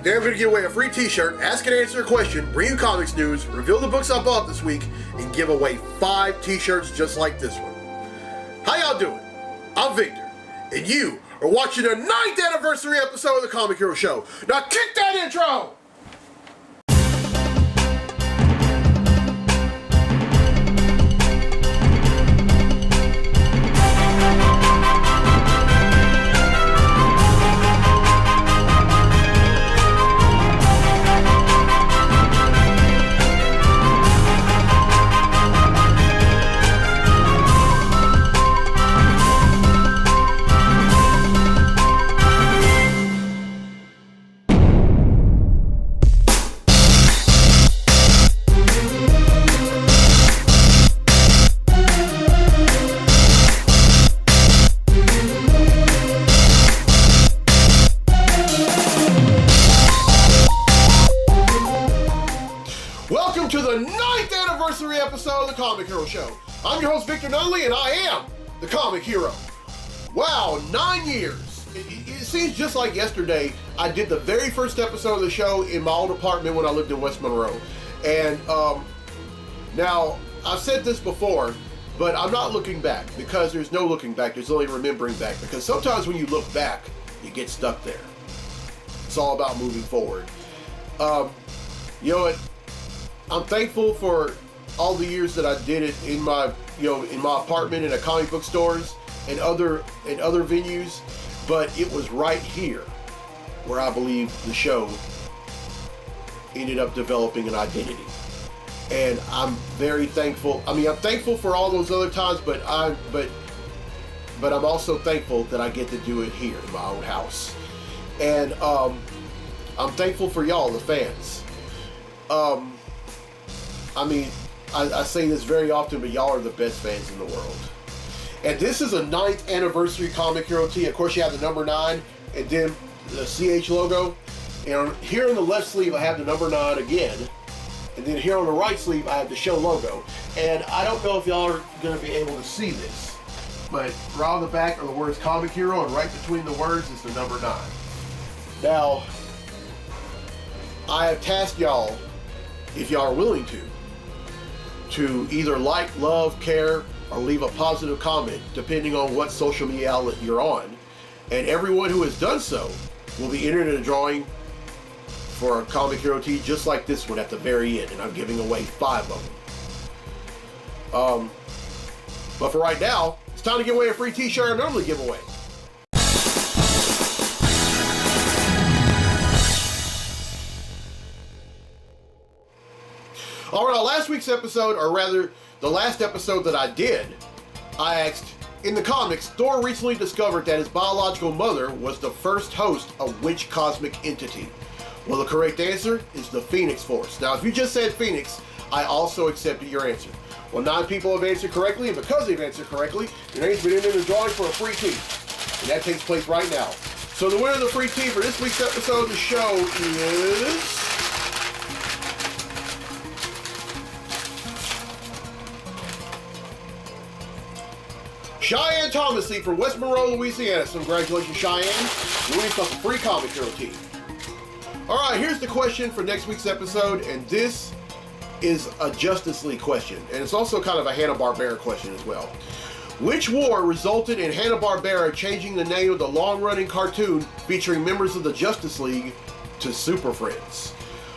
Today I'm going to give away a free t-shirt, ask and answer a question, bring you comics news, reveal the books I bought this week, and give away 5 t-shirts just like this one. How y'all doing? I'm Victor, and you are watching the 9th anniversary episode of the Comic Hero Show. Now kick that intro! Welcome to the 9th anniversary episode of the Comic Hero Show. I'm your host, Victor Nunley, and I am the Comic Hero. Wow, 9 years. It seems just like yesterday. I did the very first episode of the show in my old apartment when I lived in West Monroe. And now, I've said this before, but I'm not looking back because there's no looking back. There's only remembering back, because sometimes when you look back, you get stuck there. It's all about moving forward. You know what? I'm thankful for all the years that I did it in my, in my apartment and at comic book stores and other venues, but it was right here where I believe the show ended up developing an identity. And I'm very thankful. I mean, I'm thankful for all those other times, but I'm also thankful that I get to do it here in my own house. And I'm thankful for y'all, the fans. I mean, I say this very often, but y'all are the best fans in the world. And this is a 9th anniversary Comic Hero tee. Of course, you have the number 9 and then the CH logo. And here on the left sleeve, I have the number 9 again. And then here on the right sleeve, I have the show logo. And I don't know if y'all are going to be able to see this, but right on the back are the words Comic Hero, and right between the words is the number 9. Now, I have tasked y'all, if y'all are willing to either like, love, care, or leave a positive comment, depending on what social media outlet you're on. And everyone who has done so will be entered in a drawing for a Comic Hero tee just like this one at the very end, and I'm giving away 5 of them. But for right now, it's time to give away a free t-shirt I normally give away. Alright, last week's episode, or rather, the last episode that I did, I asked, in the comics, Thor recently discovered that his biological mother was the first host of which cosmic entity? Well, the correct answer is the Phoenix Force. Now, if you just said Phoenix, I also accepted your answer. Well, 9 people have answered correctly, and because they've answered correctly, your name's been entered in the drawing for a free tee. And that takes place right now. So the winner of the free tee for this week's episode of the show is... Cheyenne Thomasy from West Monroe, Louisiana. So congratulations, Cheyenne. You're winning some free Comic Hero tee. Alright, here's the question for next week's episode, and this is a Justice League question, and it's also kind of a Hanna-Barbera question as well. Which war resulted in Hanna-Barbera changing the name of the long-running cartoon featuring members of the Justice League to Super Friends?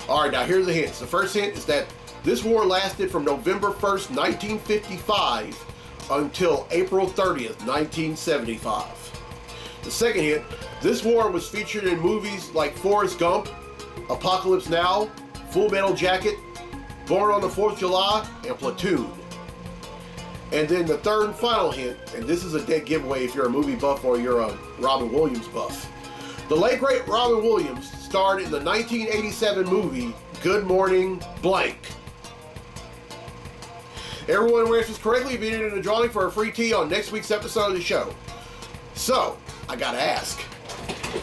Alright, now here's the hints. The first hint is that this war lasted from November 1st, 1955 until April 30th, 1975. The second hint, this war was featured in movies like Forrest Gump, Apocalypse Now, Full Metal Jacket, Born on the 4th of July, and Platoon. And then the third and final hint, and this is a dead giveaway if you're a movie buff or you're a Robin Williams buff. The late great Robin Williams starred in the 1987 movie Good Morning Blank. Everyone who answers correctly will be entered in a drawing for a free tee on next week's episode of the show. So, I gotta ask,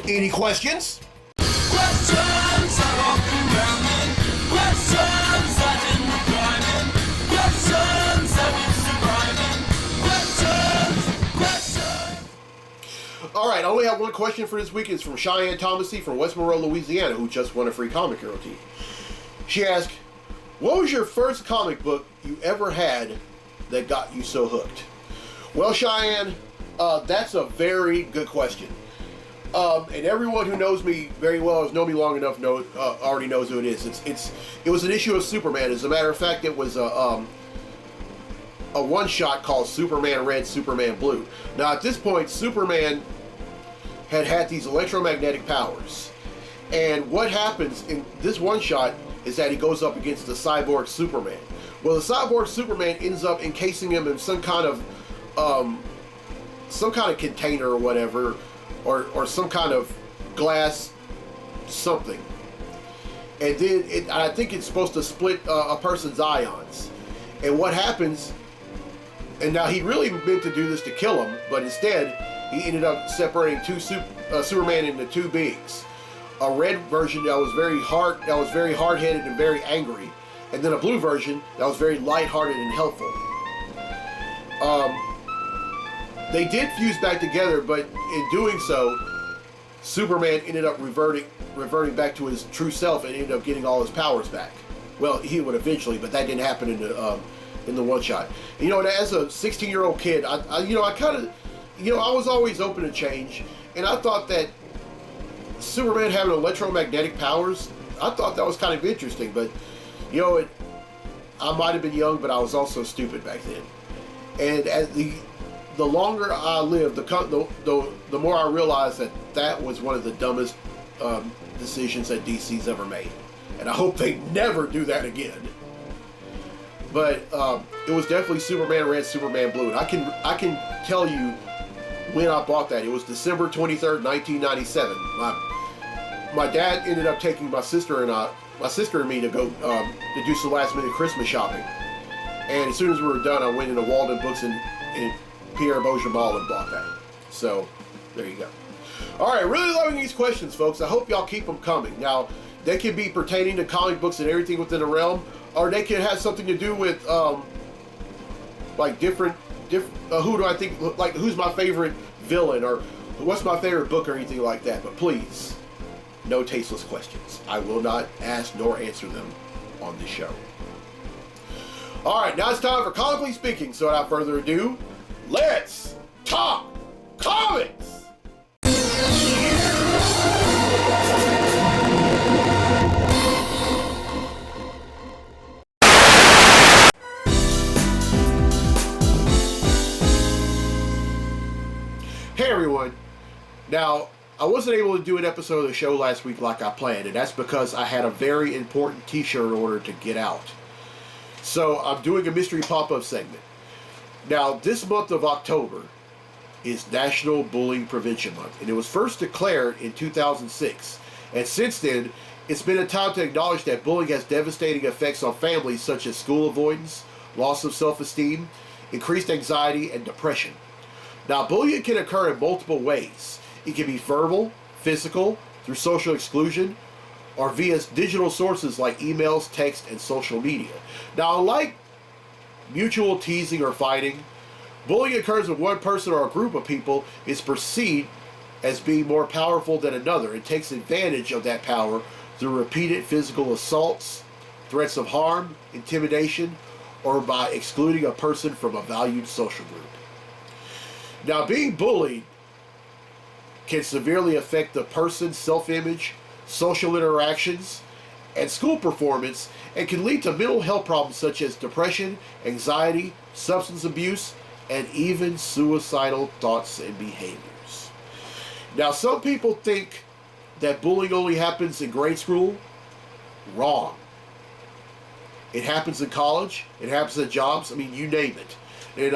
any questions? Questions are often random. Questions that didn't rhyme. Questions that was surviving. Questions. All right, I only have got one question for this week. It's from Cheyenne Thomasy from West Monroe, Louisiana, who just won a free comic hero tee. She asked, what was your first comic book you ever had that got you so hooked? Well, Cheyenne, that's a very good question. And everyone who knows me very well, has known me long enough, already knows who it is. It was an issue of Superman. As a matter of fact, it was a one-shot called Superman Red, Superman Blue. Now, at this point, Superman had these electromagnetic powers. And what happens in this one-shot is that he goes up against the cyborg Superman. Well, the cyborg Superman ends up encasing him in some kind of container or whatever, or some kind of glass something. And then I think it's supposed to split a person's ions. And what happens, and now he really meant to do this to kill him, but instead he ended up separating Superman into two beings. A red version that was very hard-headed and very angry, and then a blue version that was very light-hearted and helpful. They did fuse back together, but in doing so, Superman ended up reverting back to his true self and ended up getting all his powers back. Well, he would eventually, but that didn't happen in the one shot. You know, as a 16-year-old kid, I was always open to change, and I thought that Superman having electromagnetic powers, I thought that was kind of interesting. But I might have been young, but I was also stupid back then. And as the longer I lived, the more I realized that was one of the dumbest decisions that DC's ever made. And I hope they never do that again. But it was definitely Superman Red, Superman Blue. And I can tell you when I bought that. It was December 23rd, 1997. My dad ended up taking my sister and me to go to do some last minute Christmas shopping. And as soon as we were done, I went into Walden Books in Pierre Bourget Mall and bought that. So there you go. All right, really loving these questions, folks. I hope y'all keep them coming. Now, they can be pertaining to comic books and everything within the realm, or they can have something to do with like different. Who do I think? Like, who's my favorite villain, or what's my favorite book, or anything like that. But please, no tasteless questions. I will not ask nor answer them on this show. All right, now it's time for Comically Speaking. So without further ado, let's talk comics. Hey everyone. Now, I wasn't able to do an episode of the show last week like I planned, and that's because I had a very important t-shirt order to get out. So I'm doing a mystery pop-up segment. Now, this month of October is National Bullying Prevention Month, and it was first declared in 2006. And since then, it's been a time to acknowledge that bullying has devastating effects on families such as school avoidance, loss of self-esteem, increased anxiety, and depression. Now, bullying can occur in multiple ways. It can be verbal, physical, through social exclusion, or via digital sources like emails, text, and social media. Now, unlike mutual teasing or fighting, bullying occurs when one person or a group of people is perceived as being more powerful than another and takes advantage of that power through repeated physical assaults, threats of harm, intimidation, or by excluding a person from a valued social group. Now, being bullied can severely affect the person's self-image, social interactions, and school performance, and can lead to mental health problems such as depression, anxiety, substance abuse, and even suicidal thoughts and behaviors. Now, some people think that bullying only happens in grade school. Wrong. It happens in college. It happens at jobs. I mean, you name it.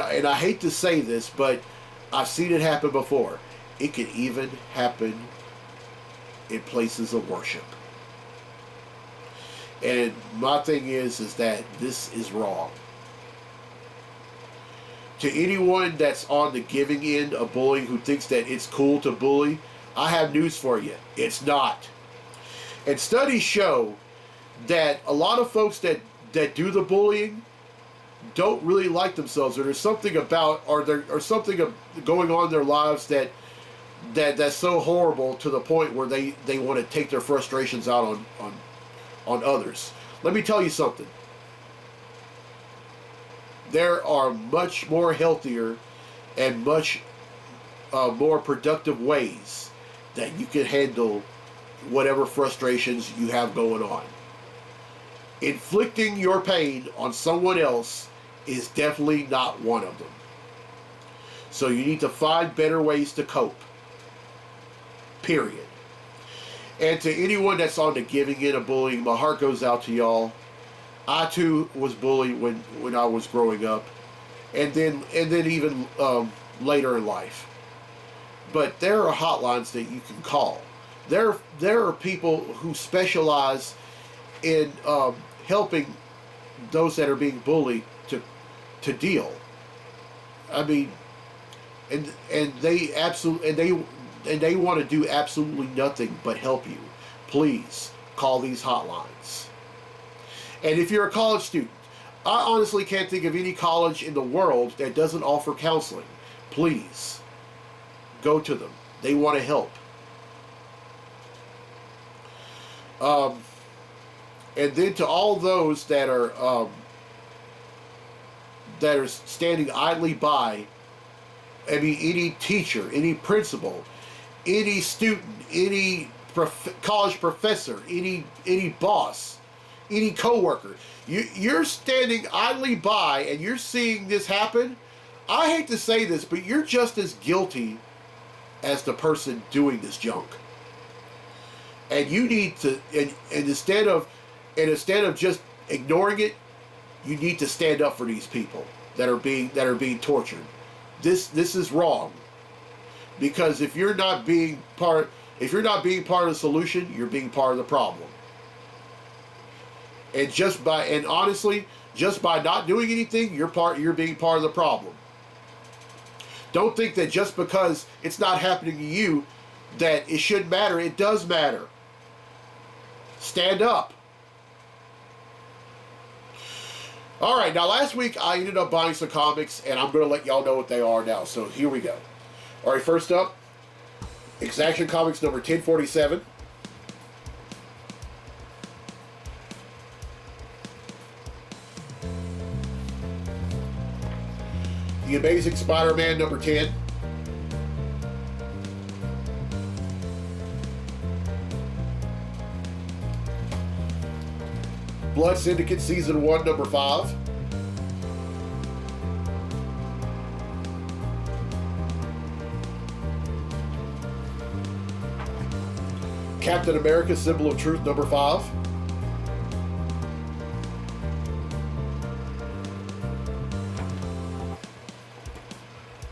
And I hate to say this, but I've seen it happen before. It can even happen in places of worship. And my thing is that this is wrong. To anyone that's on the giving end of bullying who thinks that it's cool to bully, I have news for you. It's not. And studies show that a lot of folks that do the bullying don't really like themselves, or there's something about, or something going on in their lives that that's so horrible to the point where they want to take their frustrations out on others. Let me tell you something. There are much more healthier and much more productive ways that you can handle whatever frustrations you have going on. Inflicting your pain on someone else is definitely not one of them. So you need to find better ways to cope. Period. And to anyone that's on the giving in of bullying, my heart goes out to y'all. I too was bullied when I was growing up, and then even later in life. But there are hotlines that you can call. There are people who specialize in helping those that are being bullied to deal. I mean, and they want to do absolutely nothing but help you. Please call these hotlines. And if you're a college student, I honestly can't think of any college in the world that doesn't offer counseling. Please go to them. They want to help. And then to all those that are standing idly by, I mean, any teacher, any principal, any student, any college professor, any boss, any coworker, you're standing idly by and you're seeing this happen. I hate to say this, but you're just as guilty as the person doing this junk. And you need to, and instead of just ignoring it, you need to stand up for these people that are being tortured. This is wrong. Because if you're not being part of the solution, you're being part of the problem. And honestly, just by not doing anything, you're being part of the problem. Don't think that just because it's not happening to you that it shouldn't matter. It does matter. Stand up. All right, now last week I ended up buying some comics, and I'm going to let y'all know what they are now. So here we go. All right, first up, Action Comics number 1047. The Amazing Spider-Man number 10. Blood Syndicate Season 1 number 5. Captain America Symbol of Truth number 5.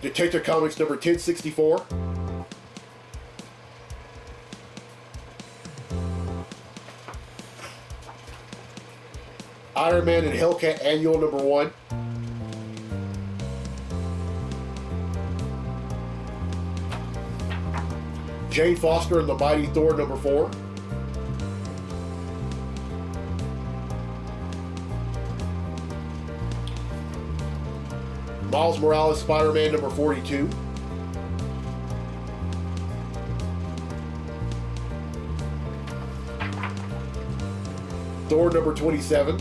Detective Comics number 1064. Iron Man and Hellcat Annual number 1. Jane Foster and the Mighty Thor number 4. Miles Morales Spider-Man number 42. Thor number 27.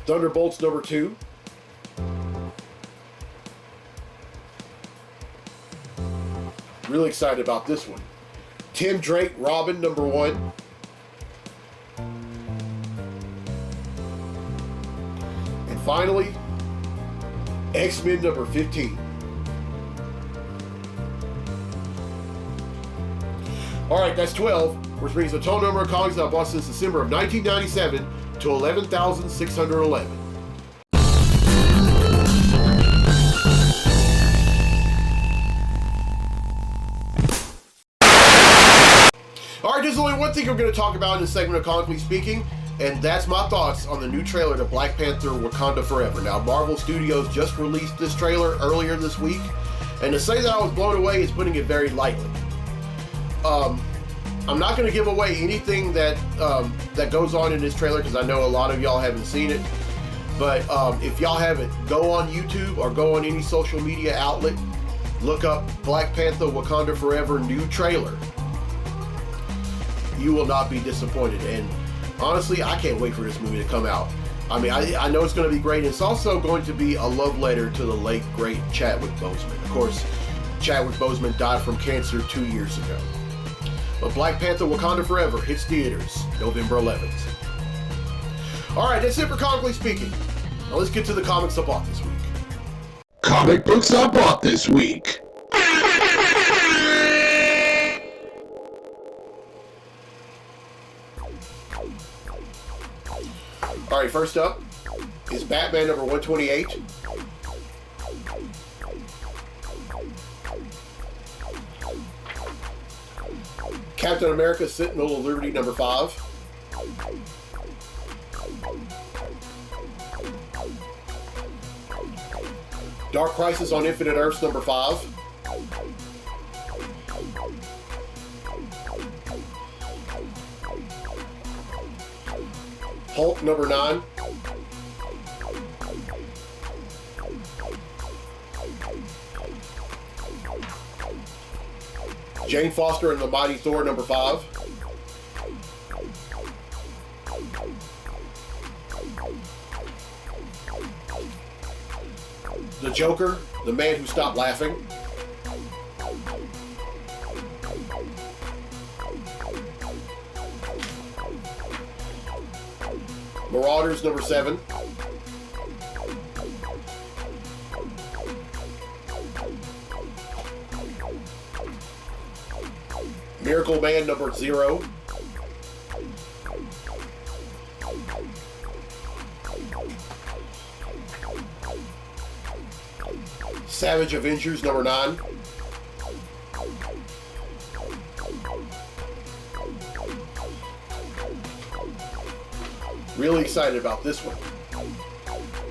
Thunderbolts number 2. Really excited about this one. Tim Drake Robin number 1. And finally, X-Men number 15. Alright, that's 12, which brings the total number of comics I've bought since December of 1997 to 11,611. Alright, there's only one thing we're going to talk about in this segment of Comically Speaking, and that's my thoughts on the new trailer to Black Panther Wakanda Forever. Now, Marvel Studios just released this trailer earlier this week, and to say that I was blown away is putting it very lightly. I'm not going to give away anything that goes on in this trailer because I know a lot of y'all haven't seen it. But if y'all haven't, go on YouTube or go on any social media outlet, look up Black Panther Wakanda Forever new trailer. You will not be disappointed. And honestly, I can't wait for this movie to come out. I mean, I know it's going to be great. It's also going to be a love letter to the late, great Chadwick Boseman. Of course, Chadwick Boseman died from cancer 2 years ago. But Black Panther Wakanda Forever hits theaters November 11th. All right, that's it for Comically Speaking. Now let's get to the comics I bought this week. Comic books I bought this week. All right, first up is Batman number 128. Captain America Sentinel of Liberty number 5. Dark Crisis on Infinite Earths number 5. Hulk number 9. Jane Foster and the Mighty Thor number 5. The Joker, the Man Who Stopped Laughing. Marauders number 7. Miracle Man number 0. Savage Avengers number 9. Really excited about this one.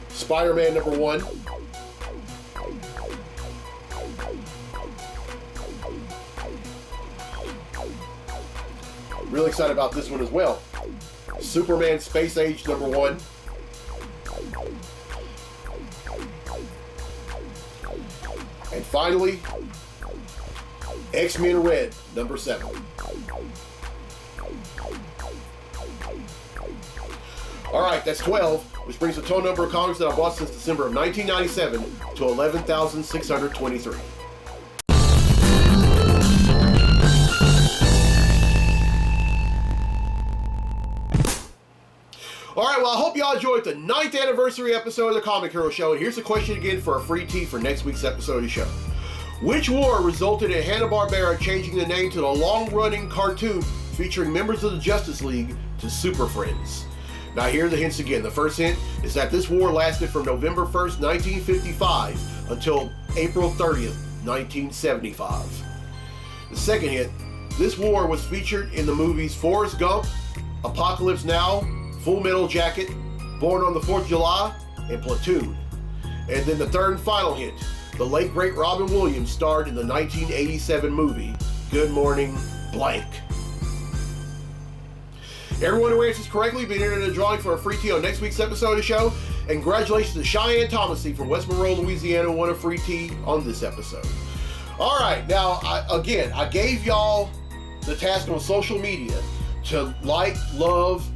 Spider-Man number 1. Really excited about this one as well. Superman Space Age number 1. And finally, X-Men Red number 7. All right, that's 12, which brings the total number of comics that I bought since December of 1997 to 11,623. All right, well, I hope y'all enjoyed the 9th anniversary episode of the Comic Hero Show, and here's the question again for a free tee for next week's episode of the show. Which war resulted in Hanna-Barbera changing the name to the long-running cartoon featuring members of the Justice League to Super Friends? Now, here are the hints again. The first hint is that this war lasted from November 1st, 1955 until April 30th, 1975. The second hint, this war was featured in the movies Forrest Gump, Apocalypse Now, Full Metal Jacket, Born on the 4th of July, and Platoon. And then the third and final hint, the late great Robin Williams starred in the 1987 movie Good Morning, Blank. Everyone who answers correctly will be entered in a drawing for a free tee on next week's episode of the show. And congratulations to Cheyenne Thomasy from West Monroe, Louisiana, who won a free tee on this episode. All right, now, I gave y'all the task on social media to like, love,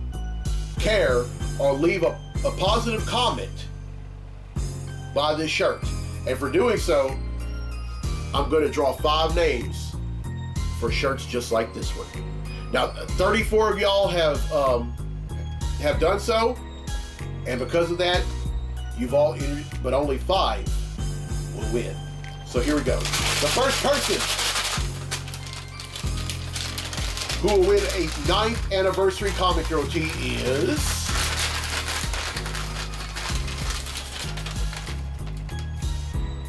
care, or leave a positive comment by this shirt. And for doing so, I'm going to draw 5 names for shirts just like this one. Now, 34 of y'all have done so, and because of that, you've all entered, but only 5 will win. So here we go. The first person who will win a 9th anniversary Comic Hero tee is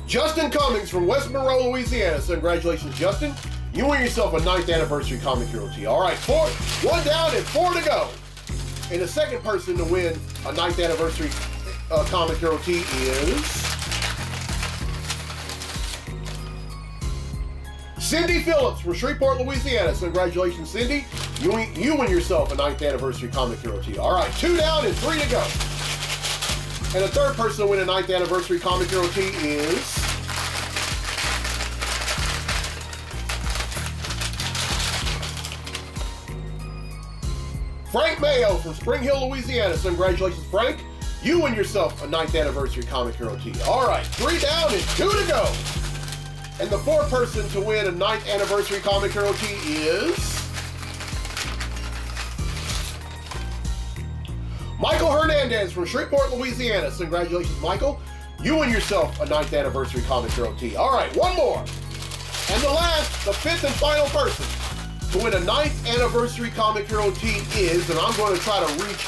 Justin Cummings from West Monroe, Louisiana. So congratulations, Justin. You win yourself a 9th anniversary Comic Hero tee. All right, 1 down and 4 to go. And the second person to win a 9th anniversary Comic Hero tee is Cindy Phillips from Shreveport, Louisiana. So congratulations, Cindy. You win yourself a 9th anniversary Comic Hero tee. All right, 2 down and 3 to go. And the third person to win a 9th anniversary Comic Hero tee is Frank Mayo from Spring Hill, Louisiana. So congratulations, Frank. You win yourself a 9th anniversary Comic Hero tee. All right, 3 down and 2 to go. And the fourth person to win a 9th anniversary Comic Hero tee is Michael Hernandez from Shreveport, Louisiana. So congratulations, Michael. You win yourself a 9th anniversary Comic Hero tee. All right, one more. And the last, the fifth and final person to win a 9th anniversary Comic Hero tee is, and I'm going to try to reach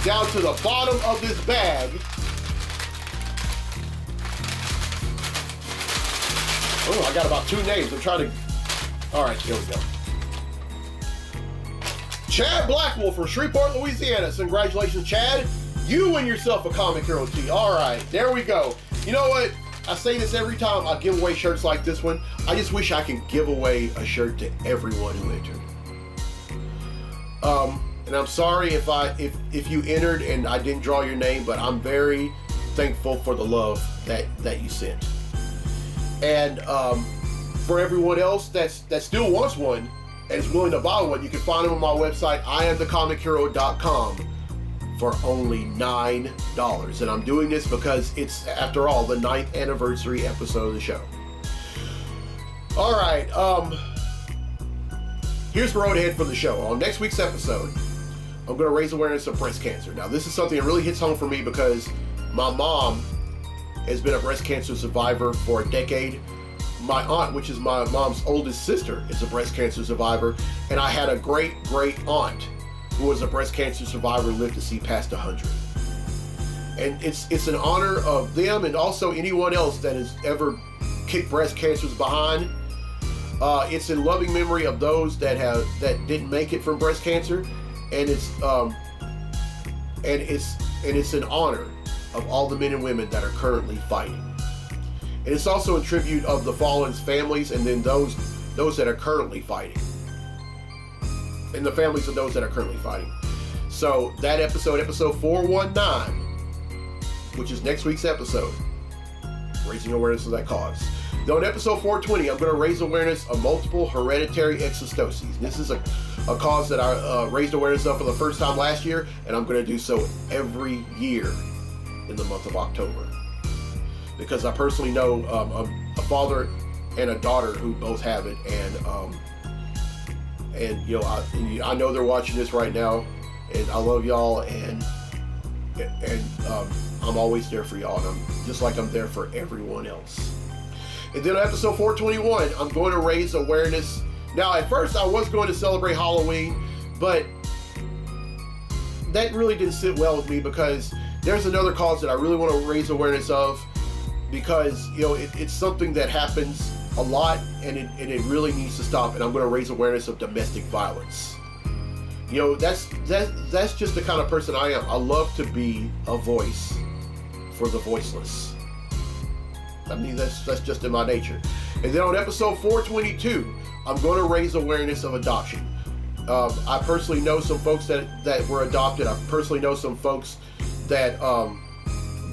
down to the bottom of this bag. Oh, I got about 2 names. I'm trying to... All right, here we go. Chad Blackwell from Shreveport, Louisiana. So congratulations, Chad. You win yourself a Comic Hero tee. All right, there we go. You know what? I say this every time I give away shirts like this one. I just wish I could give away a shirt to everyone who entered. And I'm sorry if you entered and I didn't draw your name, but I'm very thankful for the love that you sent. And for everyone else that still wants one and is willing to buy one, you can find them on my website, IamTheComicHero.com, for only $9. And I'm doing this because it's, after all, the 9th anniversary episode of the show. All right, here's the road ahead for the show. On next week's episode, I'm going to raise awareness of breast cancer. Now, this is something that really hits home for me because my mom has been a breast cancer survivor for a decade. My aunt, which is my mom's oldest sister, is a breast cancer survivor. And I had a great aunt who was a breast cancer survivor and lived to see past 100. And it's an honor of them and also anyone else that has ever kicked breast cancers behind. It's in loving memory of those that didn't make it from breast cancer, and it's an honor of all the men and women that are currently fighting. And it's also in tribute of the fallen's families and then those that are currently fighting. And the families of those that are currently fighting. So that episode 419, which is next week's episode, raising awareness of that cause. Now in episode 420, I'm going to raise awareness of multiple hereditary exostoses. This is a cause that I raised awareness of for the first time last year, and I'm going to do so every year in the month of October. Because I personally know a father and a daughter who both have it, and you know, I know they're watching this right now, and I love y'all, and I'm always there for y'all, and I'm just like I'm there for everyone else. And then on episode 421, I'm going to raise awareness. Now, at first, I was going to celebrate Halloween, but that really didn't sit well with me because there's another cause that I really want to raise awareness of, because you know it's something that happens a lot, and it really needs to stop. And I'm going to raise awareness of domestic violence. You know, that's just the kind of person I am. I love to be a voice for the voiceless. I mean, that's just in my nature. And then on episode 422, I'm going to raise awareness of adoption. I personally know some folks that were adopted. I personally know some folks that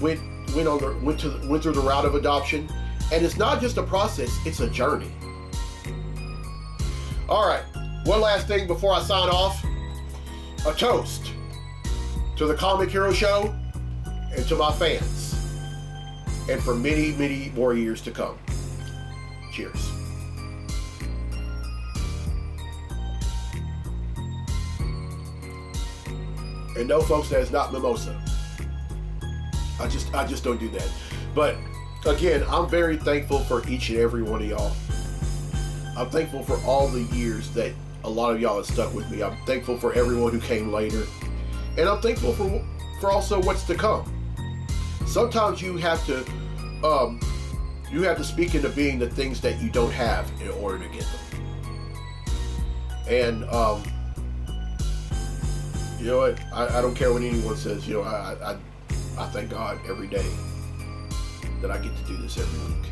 went through the route of adoption. And it's not just a process, it's a journey. All right, one last thing before I sign off. A toast to the Comic Hero Show and to my fans, and for many, many more years to come. Cheers. And no, folks, that is not mimosa. I just don't do that. But again, I'm very thankful for each and every one of y'all. I'm thankful for all the years that a lot of y'all have stuck with me. I'm thankful for everyone who came later. And I'm thankful for also what's to come. Sometimes you have to speak into being the things that you don't have in order to get them. And you know what? I don't care what anyone says. You know, I thank God every day that I get to do this every week.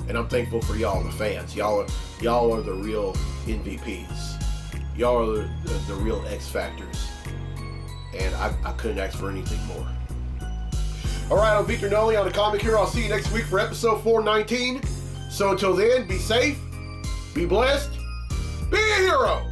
And I'm thankful for y'all, the fans. Y'all are the real MVPs. Y'all are the real X factors. and I couldn't ask for anything more. All right, I'm Victor Noli on the Comic Hero. I'll see you next week for episode 419. So until then, be safe, be blessed, be a hero.